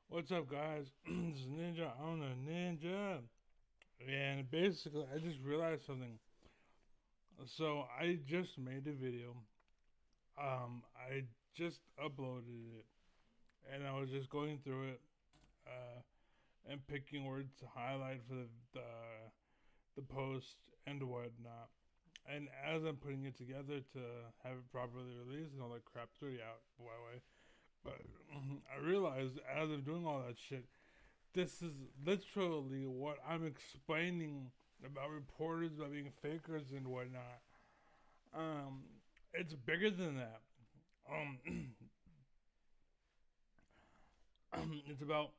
What's up, guys? This is Ninja on a Ninja, and basically, I just realized something. So I just made a video. I just uploaded it, and I was just going through it, uh, and picking words to highlight for the post and whatnot. And as I'm putting it together to have it properly released and all that crap's already out, by the way. But I realized as I'm doing all that shit, this is literally what I'm explaining about reporters, about being fakers and whatnot. Um, it's bigger than that. Um, it's about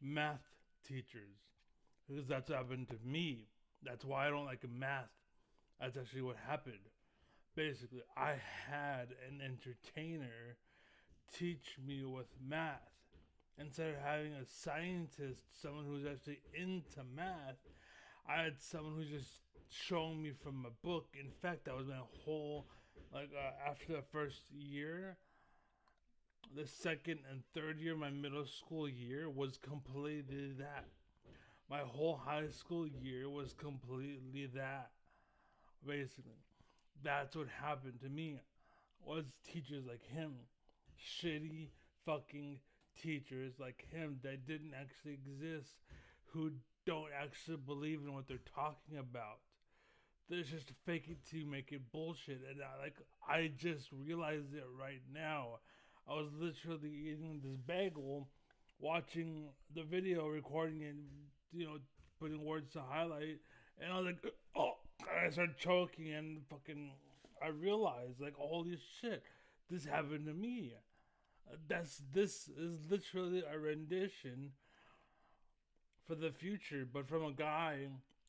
math teachers because that's what happened to me. That's why I don't like math. That's actually what happened. Basically, I had an entertainer teach me with math. Instead of having a scientist, someone who's actually into math, I had someone who's just showing me from a book. In fact, that was my whole after the first year, the second and third year, my middle school year was completely that. My whole high school year was completely that. Basically, that's what happened to me. Was teachers like him, shitty fucking teachers like him that didn't actually exist, who don't actually believe in what they're talking about. They're just fake it to make it bullshit. And I just realized it right now. I was literally eating this bagel, watching the video, recording it, you know, putting words to highlight, and I was like, oh, I started choking and fucking. I realized like holy shit, this happened to me. This is literally a rendition for the future, but from a guy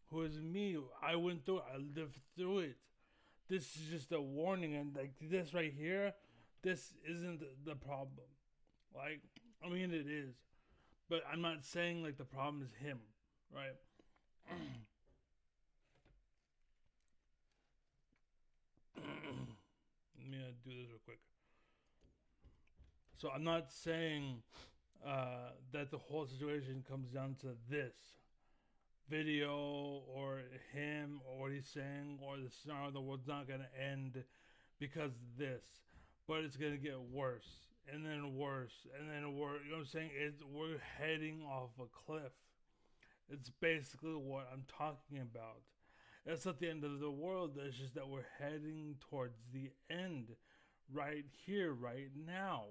who is me. I went through it. I lived through it. This is just a warning, and like this right here, this isn't the problem. Like, I mean, it is, but I'm not saying like the problem is him, right? Let me do this real quick. So I'm not saying that the whole situation comes down to this video or him or what he's saying or the scenario. The world's not gonna end because of this, but it's gonna get worse and then worse and then worse. You know what I'm saying? We're heading off a cliff. It's basically what I'm talking about. It's not the end of the world. It's just that we're heading towards the end right here, right now.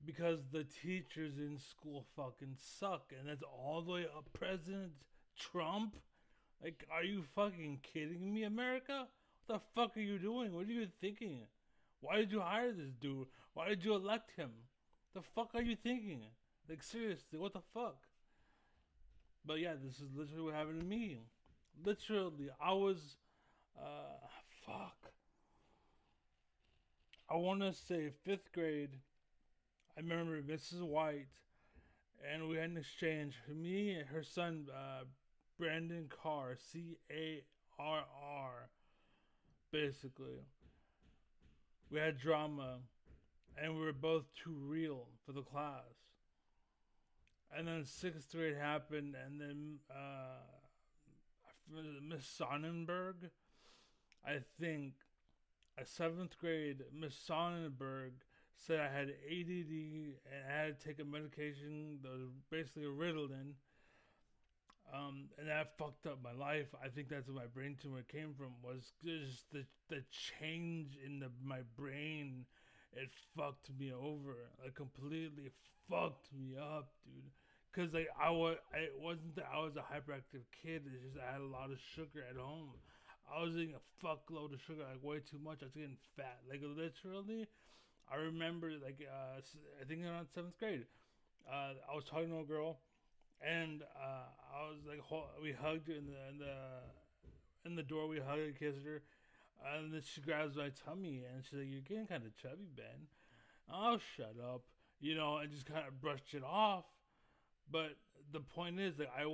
Because the teachers in school fucking suck. And that's all the way up. President Trump? Like, are you fucking kidding me, America? What the fuck are you doing? What are you thinking? Why did you hire this dude? Why did you elect him? The fuck are you thinking? Like, seriously, what the fuck? But yeah, this is literally what happened to me. Literally, I was, fuck. I want to say fifth grade. I remember Mrs. White, and we had an exchange. Me and her son, Brandon Carr, Carr, basically. We had drama, and we were both too real for the class. And then sixth grade happened, and then Miss Sonnenberg, I think, at seventh grade, Miss Sonnenberg said I had ADD and I had to take a medication that was basically Ritalin. And that fucked up my life. I think that's where my brain tumor came from. Was just the change in my brain. It fucked me over. Like completely fucked me up, dude. Cause like it wasn't that I was a hyperactive kid. It's just I had a lot of sugar at home. I was eating a fuckload of sugar, like way too much. I was getting fat. Like literally, I remember like I think around seventh grade, I was talking to a girl, and I was like, we hugged in the door. We hugged and kissed her, and then she grabs my tummy and she's like, "You're getting kind of chubby, Ben." Oh, shut up, and just kind of brushed it off. But the point is that I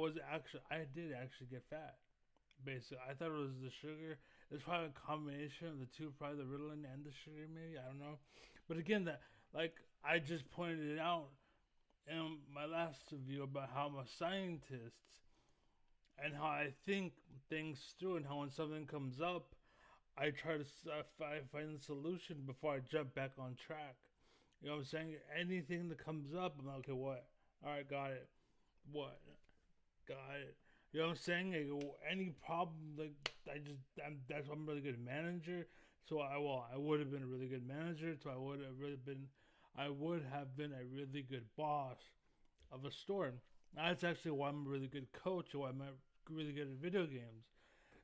did actually get fat. Basically, I thought it was the sugar. It's probably a combination of the two, probably the Ritalin and the sugar, maybe I don't know. But again, that like I just pointed it out. in my last review about how I'm a scientist and how I think things through, and how when something comes up, I try to find the solution before I jump back on track. You know what I'm saying? Anything that comes up, I'm like, okay, what? All right, got it. What? Got it. You know what I'm saying? Like, any problem, like I'm a really good manager. So I would have been a really good manager. So I would have been a really good boss of a store. That's actually why I'm a really good coach, or why I'm really good at video games.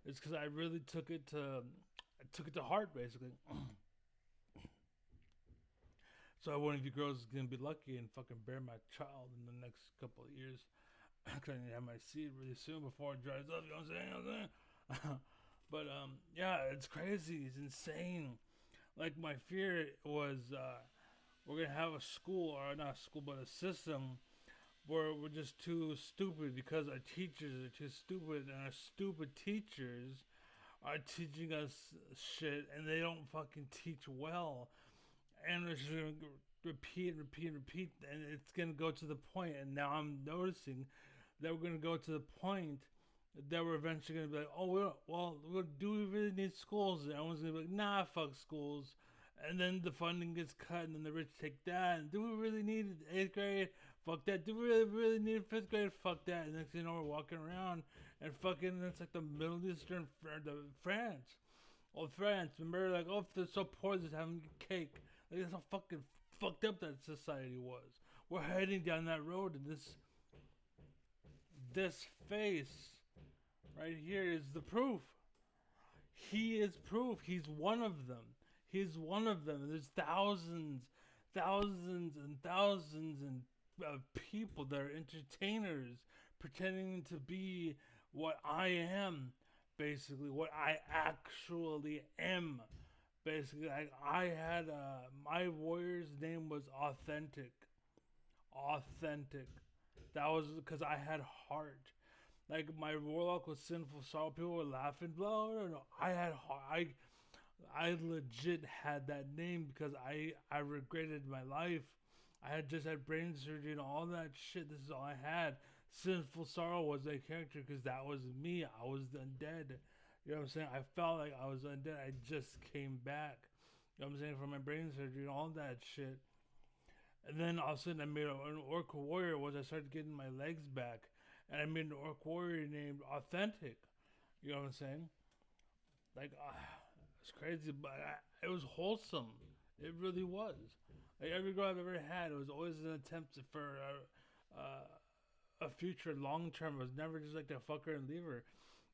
It's because I really took it to heart, basically. So one of you girls is gonna be lucky and fucking bear my child in the next couple of years. Cause I need to have my seed really soon before it dries up. You know what I'm saying? You know what I'm saying? But yeah, it's crazy. It's insane. Like my fear was we're gonna have a school, or not a school, but a system where we're just too stupid because our teachers are too stupid, and our stupid teachers are teaching us shit, and they don't fucking teach well, and it's just gonna repeat and repeat and repeat, and it's gonna go to the point. And now I'm noticing that we're gonna go to the point that we're eventually gonna be like, oh, do we really need schools? And everyone's gonna be like, nah, fuck schools. And then the funding gets cut, and then the rich take that. And do we really need eighth grade? Fuck that. Do we really need fifth grade? Fuck that. And next thing you know, we're walking around and fucking, it's like the Middle Eastern, France. Oh, France. Remember, like, oh, if they're so poor, they're just having cake. Like, that's how fucking fucked up that society was. We're heading down that road, and this face right here is the proof. He is proof. He's one of them. He's one of them. There's thousands and thousands and people that are entertainers pretending to be what I am, basically, what I actually am. Basically, I had my warrior's name was Authentic. Authentic. That was because I had heart. Like my warlock was sinful sorrow. People were laughing. Blah, no, no. I had heart. I legit had that name because I regretted my life. I had just had brain surgery and all that shit. This is all I had. Sinful sorrow was a character because that was me. I was undead. You know what I'm saying? I felt like I was undead. I just came back. You know what I'm saying? From my brain surgery and all that shit. And then all of a sudden I made an orc warrior. Was I started getting my legs back, and I made an orc warrior named Authentic. You know what I'm saying? Like it's crazy, but it was wholesome. It really was. Like every girl I've ever had, it was always an attempt for a future long term. It was never just like to fuck her and leave her.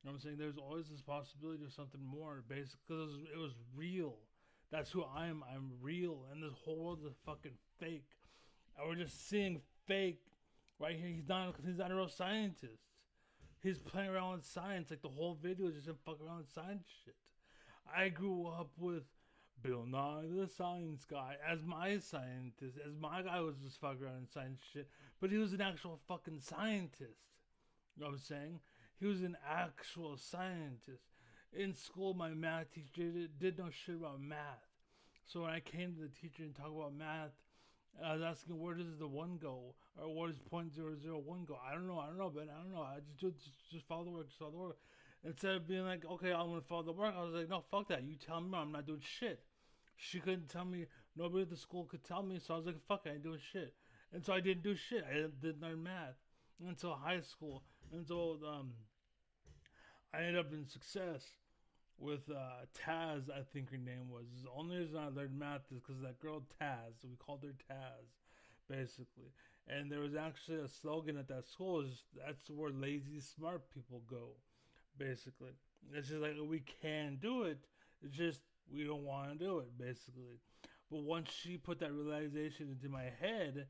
You know what I'm saying? There's always this possibility of something more, basically, because it was real. That's who I am. I'm real, and this whole world is fucking fake. And we're just seeing fake right here. He's not a real scientist. He's playing around with science. Like the whole video is just him fucking around with science shit. I grew up with Bill Nye the Science Guy as my scientist. As my guy was just fucking around with science shit. But he was an actual fucking scientist. You know what I'm saying? He was an actual scientist. In school, my math teacher did no shit about math. So when I came to the teacher and talked about math, I was asking, where does the one go, or where does .001 go? I don't know, Ben. I don't know. I just follow the work, just follow the work. Instead of being like, okay, I'm gonna follow the work, I was like, no, fuck that. You tell me, I'm not doing shit. She couldn't tell me. Nobody at the school could tell me. So I was like, fuck, I ain't doing shit. And so I didn't do shit. I didn't learn math until high school. Until I ended up in success with Taz, I think her name was. The only reason I learned math is because that girl Taz. We called her Taz, basically. And there was actually a slogan at that school: is that's where lazy smart people go, basically. It's just like we can do it. It's just we don't want to do it, basically. But once she put that realization into my head,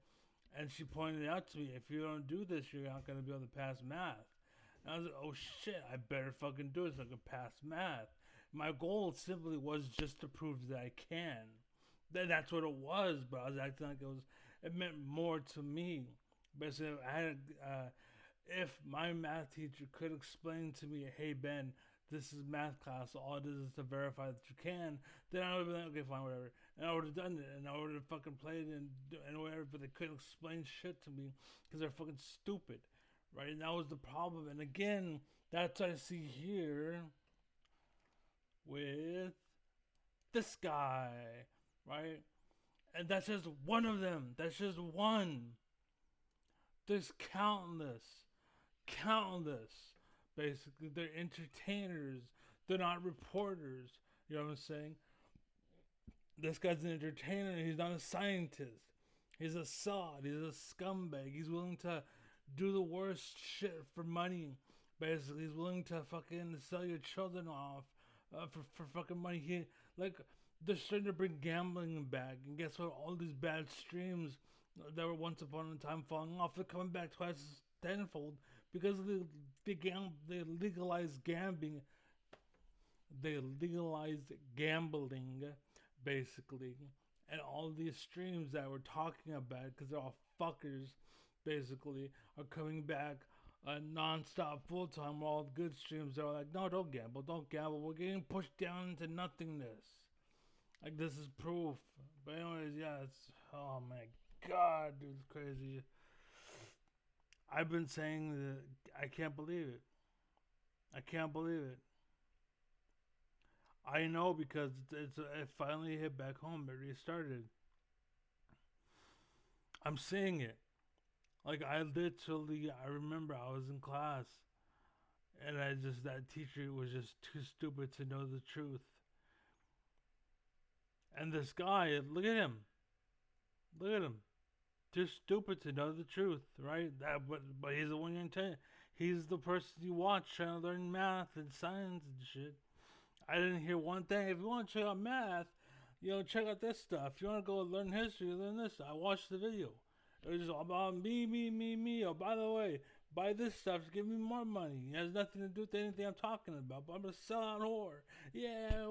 and she pointed it out to me, if you don't do this, you're not gonna be able to pass math. And I was like, oh shit, I better fucking do it so I can pass math. My goal simply was just to prove that I can. That's what it was, but I was acting like it meant more to me. Basically, I had, if my math teacher could explain to me, hey Ben, this is math class, all it is to verify that you can, then I would be like, okay, fine, whatever. and I would have done it, and I would have fucking played and whatever. But they couldn't explain shit to me because they're fucking stupid, right? And that was the problem. And again, that's what I see here with this guy, right? And that's just one of them. That's just one. There's countless. Basically, they're entertainers. They're not reporters. You know what I'm saying? This guy's an entertainer. He's not a scientist. He's a sod. He's a scumbag. He's willing to do the worst shit for money. Basically, he's willing to fucking sell your children off for fucking money. Like they're starting to bring gambling back, and guess what? All these bad streams that were once upon a time falling off, they're coming back twice tenfold because they legalized gambling. They legalized gambling, basically, and all these streams that we're talking about, because they're all fuckers, basically, are coming back non-stop, full-time. All good streams are like, no, don't gamble. We're getting pushed down into nothingness. Like, this is proof. But anyways, yeah, it's, oh my god, dude, it's crazy. I've been saying that I can't believe it. I can't believe it. I know because it finally hit back home. It restarted. I'm seeing it. Like I remember I was in class, and that teacher was just too stupid to know the truth. And this guy, look at him, too stupid to know the truth, right? But he's the one you're intending. He's the person you watch trying to learn math and science and shit. I didn't hear one thing. If you want to check out math, check out this stuff. If you want to go learn history, learn this. I watched the video. It was just all about me. Oh, by the way, buy this stuff to give me more money. It has nothing to do with anything I'm talking about. But I'm a sellout whore. Yeah,